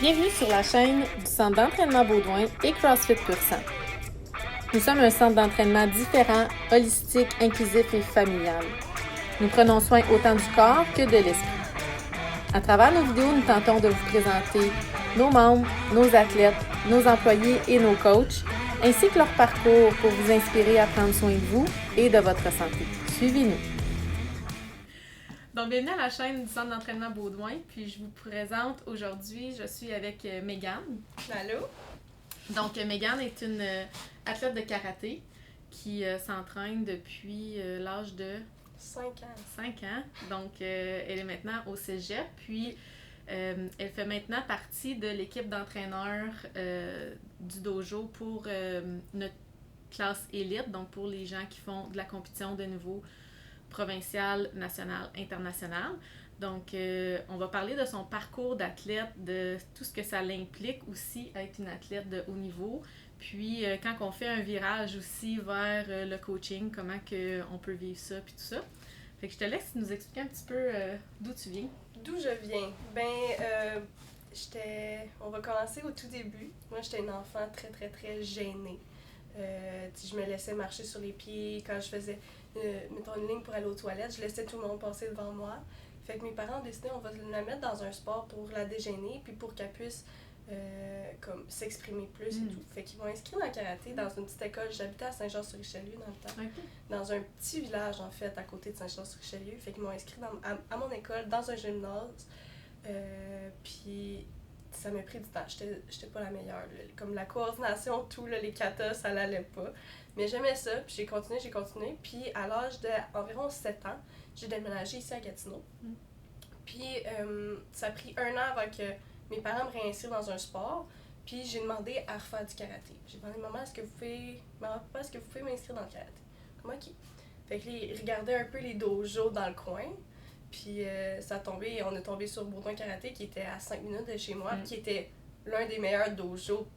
Bienvenue sur la chaîne du Centre d'entraînement Baudouin et CrossFit Pur Sang. Nous sommes un centre d'entraînement différent, holistique, inclusif et familial. Nous prenons soin autant du corps que de l'esprit. À travers nos vidéos, nous tentons de vous présenter nos membres, nos athlètes, nos employés et nos coachs, ainsi que leur parcours pour vous inspirer à prendre soin de vous et de votre santé. Suivez-nous! Donc, bienvenue à la chaîne du Centre d'entraînement Baudouin. Puis, je vous présente aujourd'hui, je suis avec Mégane. Allô? Donc, Mégane est une athlète de karaté qui s'entraîne depuis l'âge de 5 ans. 5 ans. Donc, elle est maintenant au cégep. Puis, elle fait maintenant partie de l'équipe d'entraîneurs du dojo pour notre classe élite. Donc, pour les gens qui font de la compétition de niveau provincial, national, international. Donc, on va parler de son parcours d'athlète, de tout ce que ça l'implique aussi être une athlète de haut niveau. Puis, quand on fait un virage aussi vers le coaching, comment on peut vivre ça, puis tout ça. Fait que je te laisse nous expliquer un petit peu d'où tu viens. D'où je viens? On va commencer au tout début. Moi, j'étais une enfant très, très, très gênée. Je me laissais marcher sur les pieds quand je faisais, mettons, une ligne pour aller aux toilettes. Je laissais tout le monde passer devant moi. Fait que mes parents ont décidé, on va la mettre dans un sport pour la dégêner, puis pour qu'elle puisse comme s'exprimer plus et tout. Fait qu'ils m'ont inscrit dans le karaté dans une petite école. J'habitais à Saint-Jean-sur-Richelieu dans le temps. Okay. Dans un petit village, en fait, à côté de Saint-Jean-sur-Richelieu. Fait qu'ils m'ont inscrit à mon école, dans un gymnase. Puis ça m'a pris du temps. J'étais pas la meilleure. Là. Comme la coordination, tout, là, les katas, ça l'allait pas. Mais j'aimais ça, puis j'ai continué. Puis à l'âge d'environ 7 ans, j'ai déménagé ici à Gatineau. Puis ça a pris 1 an avant que mes parents me réinscrivent dans un sport. Puis j'ai demandé à refaire du karaté. J'ai demandé, maman, papa, est-ce que vous pouvez m'inscrire dans le karaté? Comme, ok. Fait que ils regardaient un peu les dojos dans le coin. Puis on est tombé sur Baudouin Karaté qui était à 5 minutes de chez moi, qui était l'un des meilleurs dojos,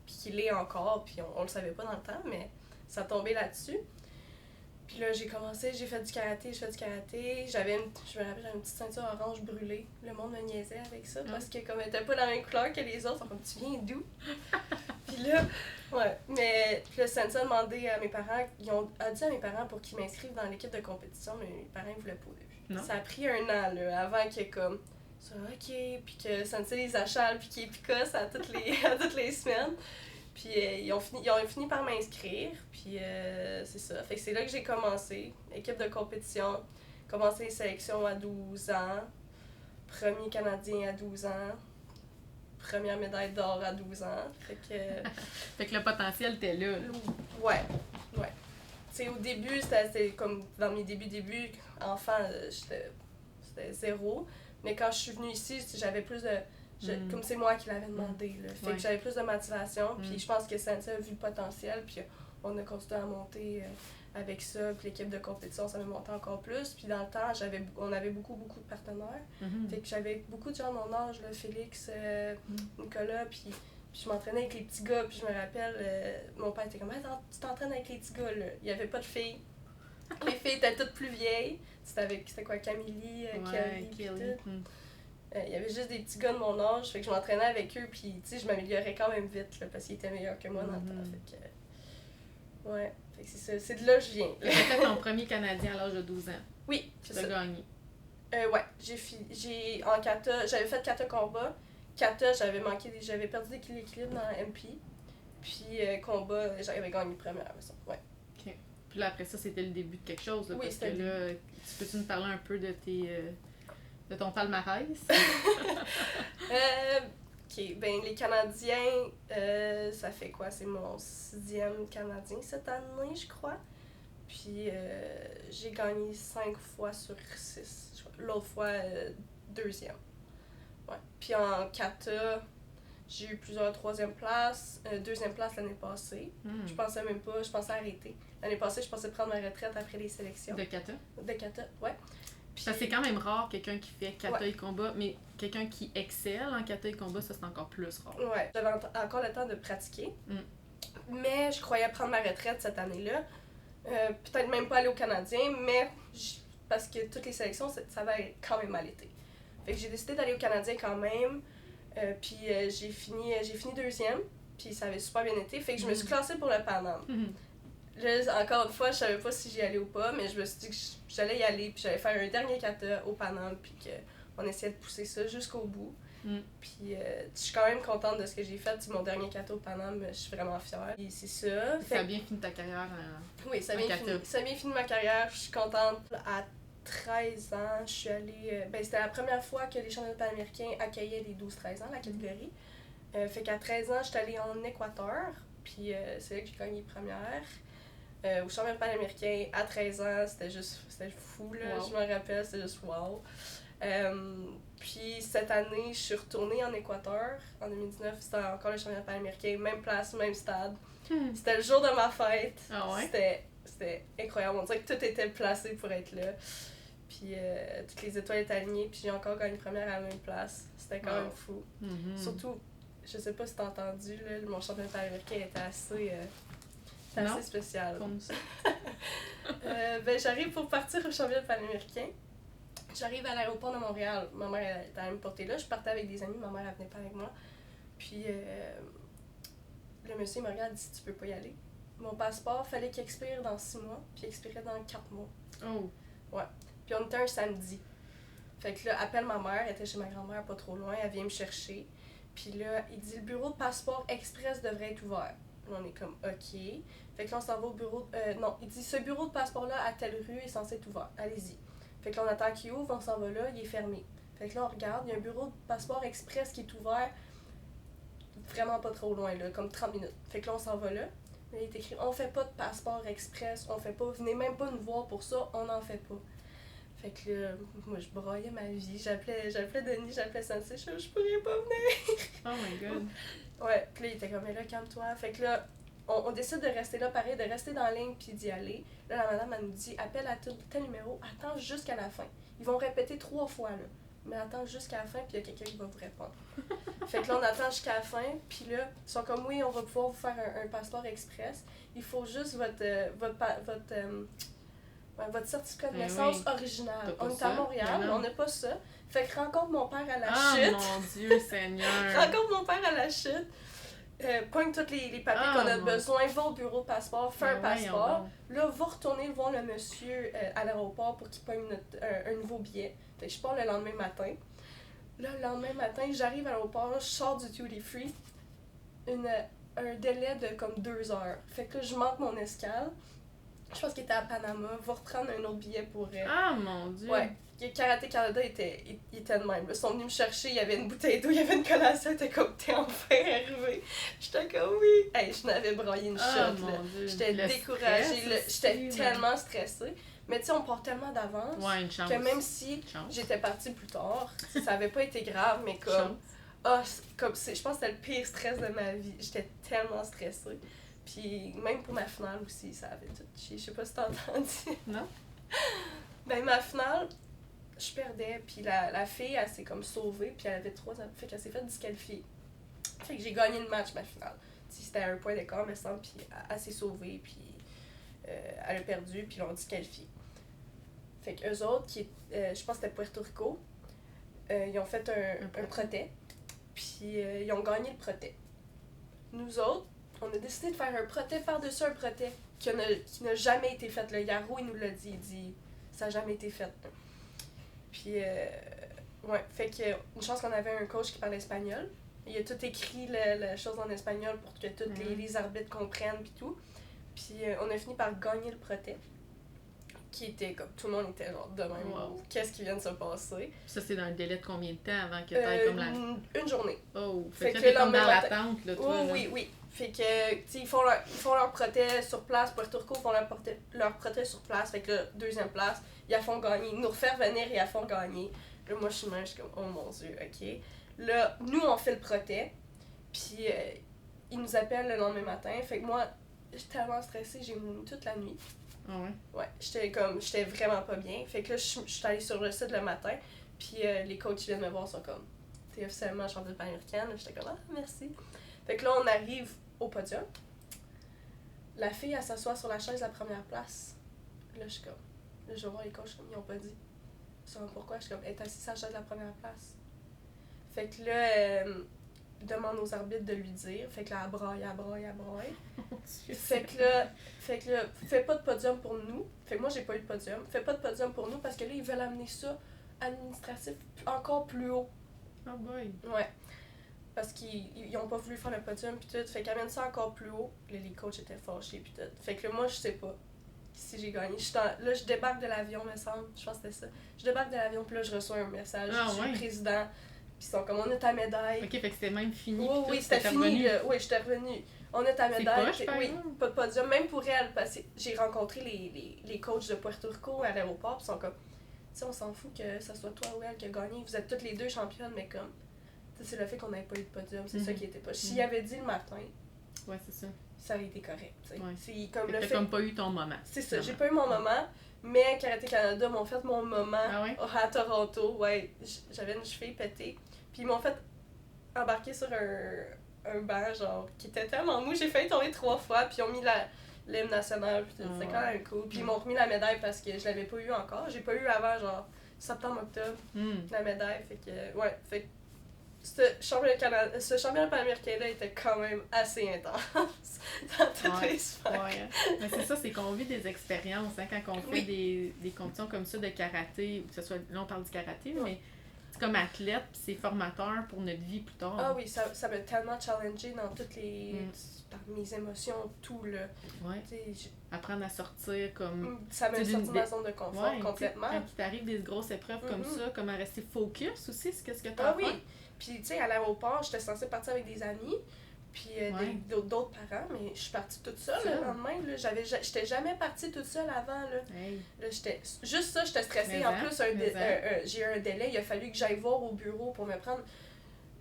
puis qui l'est encore, puis on le savait pas dans le temps, mais ça a tombé là-dessus. Puis là, j'ai fait du karaté, je me rappelle, j'avais une petite ceinture orange brûlée. Le monde me niaisait avec ça, parce que comme elle était pas dans la même couleur que les autres, comme, tu viens d'où? Puis là, ouais, mais puis là, Sensei a demandé à mes parents, a dit à mes parents pour qu'ils m'inscrivent dans l'équipe de compétition, mais mes parents ils voulaient pas au début. Non. Ça a pris 1 an, là, avant que comme, ça, ok, puis que Sensei les achale, puis qu'ils picossent à toutes les semaines. Puis ils ont fini par m'inscrire, puis c'est ça. Fait que c'est là que j'ai commencé, équipe de compétition, commencé les sélections à 12 ans, premier Canadien à 12 ans, première médaille d'or à 12 ans. Fait que le potentiel était là. Ouais. Tu sais, au début, c'était comme dans mes débuts, enfant, c'était 0. Mais quand je suis venue ici, j'avais plus de... Comme c'est moi qui l'avais demandé, là. Fait que j'avais plus de motivation, puis je pense que Sensei a vu le potentiel, puis on a continué à monter avec ça, puis l'équipe de compétition, ça m'a monté encore plus. Puis dans le temps, on avait beaucoup de partenaires. Fait que j'avais beaucoup de gens de mon âge, là, Félix, Nicolas, puis je m'entraînais avec les petits gars, puis je me rappelle, mon père était comme hey, « tu t'entraînes avec les petits gars, là. » Il n'y avait pas de filles. Les filles étaient toutes plus vieilles. C'était quoi, Camille, Kelly, il y avait juste des petits gars de mon âge, fait que je m'entraînais avec eux, puis tu sais, je m'améliorais quand même vite, là, parce qu'ils étaient meilleurs que moi dans le temps, fait que... Ouais, fait que c'est ça, c'est de là que je viens. Tu as fait ton premier Canadien à l'âge de 12 ans. Oui, c'est ça. Tu as gagné. Ouais, en kata, j'avais fait kata combat. Kata, j'avais perdu l'équilibre dans MP. Puis combat, j'avais gagné première, ça. Ouais. OK. Puis là, après ça, c'était le début de quelque chose, là, oui, parce que là, peux-tu nous parler un peu de ton palmarès? OK, ben les Canadiens, ça fait quoi? C'est mon 6e Canadien cette année, je crois. Puis j'ai gagné 5 fois sur 6. L'autre fois, 2e. Ouais. Puis en kata, j'ai eu plusieurs 3e places, 2e place l'année passée. Je pensais même pas, je pensais arrêter. L'année passée, je pensais prendre ma retraite après les sélections. De kata? De kata, ouais. Puis, c'est quand même rare quelqu'un qui fait kata et combat, mais quelqu'un qui excelle en kata et combat, ça c'est encore plus rare. Ouais, j'avais encore le temps de pratiquer, mais je croyais prendre ma retraite cette année-là. Peut-être même pas aller au Canadien, mais parce que toutes les sélections, ça va quand même mal été. Fait que j'ai décidé d'aller au Canadien quand même. Puis j'ai fini deuxième, puis ça avait super bien été. Fait que je me suis classée pour le Paname. Là, encore une fois, je savais pas si j'y allais ou pas, mais je me suis dit que j'allais y aller, puis j'allais faire un dernier kata au Paname, puis qu'on essayait de pousser ça jusqu'au bout. Puis je suis quand même contente de ce que j'ai fait. C'est mon dernier kata au Paname, je suis vraiment fière. Et c'est ça. Ça a bien fini ta carrière Oui, ça a bien fini ma carrière. Je suis contente. À 13 ans, je suis allée... c'était la première fois que les championnats panaméricains accueillaient les 12-13 ans, la catégorie. Fait qu'à 13 ans, j'étais allée en Équateur, puis c'est là que j'ai gagné première. Au championnat panaméricain, à 13 ans, c'était fou, là. Wow. Je me rappelle, c'était juste wow. Puis cette année, je suis retournée en Équateur, en 2019, c'était encore le championnat panaméricain, même place, même stade. C'était le jour de ma fête. Ah ouais? C'était incroyable, on dirait que tout était placé pour être là. Puis toutes les étoiles étaient alignées, puis j'ai encore gagné première à la même place. C'était quand même fou. Surtout, je sais pas si t'as entendu, là, mon championnat panaméricain était assez spécial. Comme ça. J'arrive pour partir au championnat panaméricain. J'arrive à l'aéroport de Montréal. Ma mère était allée me porter là. Je partais avec des amis. Ma mère, elle venait pas avec moi. Puis le monsieur me regarde et dit « Tu peux pas y aller. » Mon passeport, fallait qu'il expire dans 6 mois. Puis il expirait dans 4 mois. Oh! Ouais. Puis on était un samedi. Fait que là, appelle ma mère. Elle était chez ma grand-mère, pas trop loin. Elle vient me chercher. Puis là, il dit « Le bureau de passeport express devrait être ouvert. » Là, on est comme « OK. » Fait que là, on s'en va au bureau... non, il dit « Ce bureau de passeport-là, à telle rue, est censé être ouvert. Allez-y. » Fait que là, on attend qu'il ouvre, on s'en va là, il est fermé. Fait que là, on regarde, il y a un bureau de passeport express qui est ouvert vraiment pas trop loin, là, comme 30 minutes. Fait que là, on s'en va là. Là, il est écrit « On fait pas de passeport express, on fait pas, venez même pas nous voir pour ça, on n'en fait pas. » Fait que là, moi, je broyais ma vie. J'appelais Denis, j'appelais Sensei, je pourrais pas venir. Oh my god. Ouais, puis là, il était comme « Mais là, calme-toi. » Fait que là, on décide de rester là, pareil, de rester dans la ligne puis d'y aller. Là, la madame, elle nous dit, appelle à tel numéro, attends jusqu'à la fin. Ils vont répéter 3 fois, là. Mais attends jusqu'à la fin, puis il y a quelqu'un qui va vous répondre. Fait que là, on attend jusqu'à la fin, puis là, ils sont comme, oui, on va pouvoir vous faire un passeport express. Il faut juste votre certificat de naissance original. On est à Montréal, on n'a pas ça. Fait que rencontre mon père à la chute. Oh mon Dieu, Seigneur! Rencontre mon père à la chute. Pogne tous les papiers qu'on a besoin, va au bureau de passeport, fais un passeport. Là, va retourner voir le monsieur à l'aéroport pour qu'il pogne un nouveau billet. Fait que je pars le lendemain matin. Là, le lendemain matin, j'arrive à l'aéroport, je sors du duty free. Un délai de comme 2 heures. Fait que là, je manque mon escale. Je pense qu'il était à Panama. Va reprendre un autre billet pour... Ah, mon Dieu! Ouais. Karaté Canada était de même. Ils sont venus me chercher, il y avait une bouteille d'eau, il y avait une collation, elle était comme t'es enfin arrivé. J'étais comme oui. Hey, je n'avais broyé une shot. J'étais découragée, j'étais tellement stressée. Mais tu sais, on part tellement d'avance que même si j'étais partie plus tard, ça avait pas été grave, mais comme je pense que c'était le pire stress de ma vie. J'étais tellement stressée. Puis même pour ma finale aussi, ça avait tout chié. Je sais pas si t'as entendu. Non? Ben ma finale, je perdais, puis la fille, elle s'est comme sauvée, puis elle avait 3 ans, fait qu'elle s'est fait disqualifier. Fait que j'ai gagné le match, ma finale. C'était à un point d'écart, me semble, puis elle s'est sauvée, puis elle a perdu, puis ils l'ont disqualifiée. Fait que eux autres, je pense que c'était Puerto Rico, ils ont fait un protet, puis ils ont gagné le protet. Nous autres, on a décidé de faire un protet par-dessus un protet qui n'a jamais été fait. Le Yaro, il nous l'a dit, il dit ça n'a jamais été fait. Puis, ouais, fait que une chance qu'on avait un coach qui parlait espagnol. Il a tout écrit la chose en espagnol pour que tous les arbitres comprennent puis tout. Puis on a fini par gagner le protet. Qui était comme, tout le monde était genre de même. Wow. Qu'est-ce qui vient de se passer? Ça, c'est dans un délai de combien de temps avant que t'ailles comme la... Une journée. Oh, fait que là, t'es comme dans l'attente, là, toi. Oui. Fait que, tu sais, ils font leur protet sur place. Puerto Rico font leur protet sur place. Fait que là, 2e place, ils la font gagner. Ils nous refaire venir, ils la font gagner. Là, moi, je suis comme, oh mon Dieu, ok. Là, nous, on fait le protet. Puis, ils nous appellent le lendemain matin. Fait que moi, j'étais tellement stressée, j'ai mouru toute la nuit. Ah ouais? Ouais, j'étais vraiment pas bien. Fait que là, je suis allée sur le site le matin. Puis, les coachs qui viennent me voir sont comme, t'es officiellement championne panaméricaine. J'étais comme, ah, merci. Fait que là, on arrive au podium. La fille, elle s'assoit sur la chaise de la première place. Là, je suis comme... Là, je vais voir les coachs, comme ils n'ont pas dit. Je sais pas pourquoi. Je suis comme, elle est assise sur la chaise de la première place. Fait que là, demande aux arbitres de lui dire. Fait que là, elle braille. Fait que là, fais pas de podium pour nous. Fait que moi, j'ai pas eu de podium. Fais pas de podium pour nous parce que là, ils veulent amener ça administratif encore plus haut. Oh boy. Ouais. Parce qu'ils ont pas voulu faire le podium pis tout. Fait qu'ils amènent ça encore plus haut. Là, les coachs étaient fâchés pis tout. Fait que là, moi, je sais pas si j'ai gagné. Là, je débarque de l'avion, me semble. Je pense que c'était ça. Je débarque de l'avion pis là, je reçois un message du président. Pis ils sont comme, on a ta médaille. Ok, fait que c'était même fini. Oui, c'était fini. Oui, j'étais revenue. On a ta médaille. C'est poche, oui, pas de podium. Même pour elle, parce que j'ai rencontré les coachs de Puerto Rico à l'aéroport pis ils sont comme, tu sais, on s'en fout que ça soit toi ou elle qui a gagné. Vous êtes toutes les deux championnes, mais comme, c'est le fait qu'on n'avait pas eu de podium, c'est ça qui était pas. S'il avait dit le matin, ouais, c'est ça. Ça aurait été correct. Ouais. C'est comme le fait. T'as comme pas eu ton moment. C'est ça, j'ai pas eu mon moment, mais Karaté Canada m'ont fait mon moment à Toronto. Ouais, j'avais une cheville pétée. Puis ils m'ont fait embarquer sur un banc, genre, qui était tellement mou. J'ai failli tomber 3 fois, puis ils ont mis l'hymne national, puis c'était quand même cool. Puis ils m'ont remis la médaille parce que je l'avais pas eu encore. J'ai pas eu avant, genre, septembre-octobre, la médaille. Fait que, ouais, fait que ce championnat panaméricain-là était quand même assez intense dans toutes les sphères. Ouais. Mais c'est ça, c'est qu'on vit des expériences hein, quand on fait des compétitions comme ça de karaté, que ce soit, là on parle du karaté, mais c'est comme athlète, puis c'est formateur pour notre vie plus tard. Ah oui, ça m'a tellement challengé dans toutes les... par mes émotions, tout là. Ouais. Apprendre à sortir comme... Ça m'a sorti de ma zone de confort complètement. Quand il t'arrive des grosses épreuves comme ça, comment rester focus aussi, c'est ce que tu as Ah oui! Puis, tu sais, à l'aéroport, j'étais censée partir avec des amis, puis d'autres parents, mais je suis partie toute seule le lendemain. J'étais jamais partie toute seule avant. Là, juste ça, j'étais stressée. En plus, j'ai eu un délai. Il a fallu que j'aille voir au bureau pour me prendre.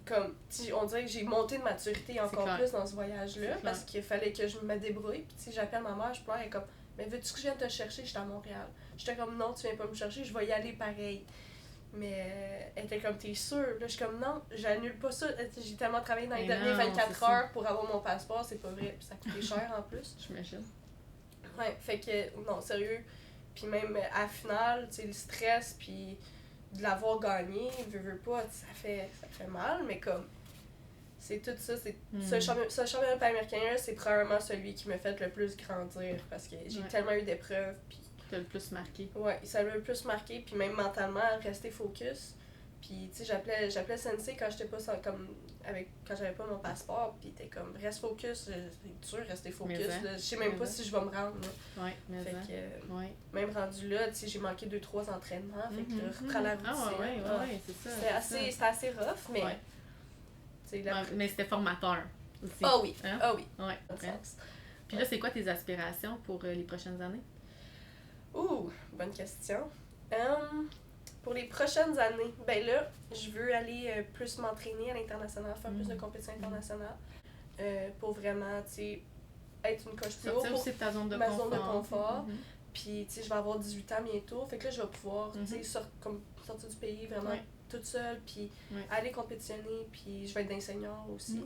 Comme, on dirait que j'ai monté de maturité encore plus dans ce voyage-là, parce qu'il fallait que je me débrouille. Puis, j'appelle ma mère, je pleure, elle est comme, mais veux-tu que je vienne te chercher? J'étais à Montréal. J'étais comme, non, tu viens pas me chercher, je vais y aller pareil. Mais elle était comme, t'es sûre? Là, je suis comme, non, j'annule pas ça. J'ai tellement travaillé dans les dernières 24 heures pour avoir mon passeport, c'est pas vrai. Puis ça coûtait cher en plus. J'imagine. Ouais, fait que, non, sérieux. Puis même à la finale, tu sais, le stress, puis de l'avoir gagné, veux pas, ça fait mal, mais comme, c'est tout ça. Ce championnat panaméricain-là, c'est probablement celui qui m'a fait le plus grandir parce que j'ai tellement eu d'épreuves. Puis t'as le plus marqué. Ouais, ça m'a le plus marqué, puis même mentalement, rester focus. Puis, tu sais, j'appelais Sensei quand j'étais pas quand j'avais pas mon passeport, puis t'es comme, reste focus, c'est dur, rester focus. Là, je sais même pas si je vais me rendre. Là. Ouais, mais fait que, même rendu là, tu sais, j'ai manqué 2-3 entraînements, fait que là, reprends la routine. Ah ouais, c'est ça. C'était assez rough, mais. Mais c'était formateur aussi. Ah oui, Ouais. Puis là, c'est quoi tes aspirations pour les prochaines années? Bonne question. Pour les prochaines années, ben là, je veux aller plus m'entraîner à l'international, faire plus de compétitions internationales pour vraiment, tu sais, être une coach pro pour aussi de ta zone de ma zone de confort. Puis, tu sais, je vais avoir 18 ans bientôt, fait que là, je vais pouvoir, tu sais, sortir du pays vraiment toute seule, puis aller compétitionner, puis je vais être dans les seniors aussi.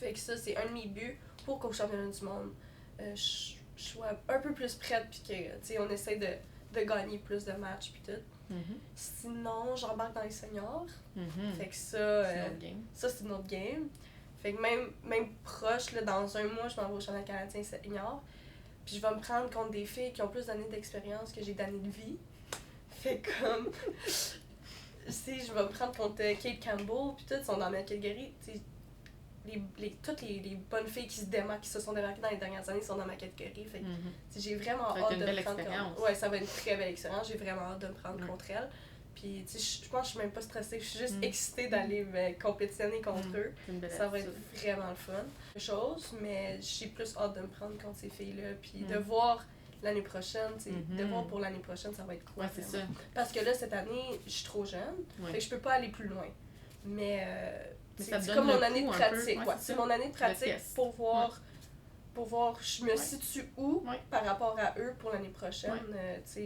Fait que ça, c'est un de mes buts pour qu'au championnat du monde, je sois un peu plus prête, puis que, tu sais, on essaie de gagner plus de matchs, puis tout. Sinon, j'embarque dans les seniors. Fait que ça, c'est une autre game. Fait que même proche, là, dans un mois, je m'en vais au championnat canadien senior. Puis je vais me prendre contre des filles qui ont plus d'années d'expérience que j'ai d'années de vie. Fait comme... si je vais me prendre contre Kate Campbell, puis toutes sont dans ma catégorie. Toutes les bonnes filles qui se sont démarquées dans les dernières années sont dans ma catégorie. Fait que j'ai vraiment hâte de me prendre contre... Ouais, ça va être une très belle expérience. J'ai vraiment hâte de me prendre contre elle. Puis, je pense que je suis même pas stressée. Je suis juste excitée d'aller compétitionner contre eux. Ça va être vraiment le fun. Mais j'ai plus hâte de me prendre contre ces filles-là. Puis de voir l'année prochaine, de voir pour l'année prochaine, ça va être quoi. Ouais, c'est ça. Parce que là, cette année, je suis trop jeune. Fait que je peux pas aller plus loin. Mais c'est comme mon année de pratique. C'est mon année de pratique pour voir je me situe où par rapport à eux pour l'année prochaine.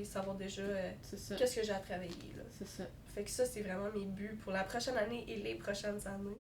Savoir déjà qu'est-ce que j'ai à travailler. Là. C'est ça. Fait que ça, c'est vraiment mes buts pour la prochaine année et les prochaines années.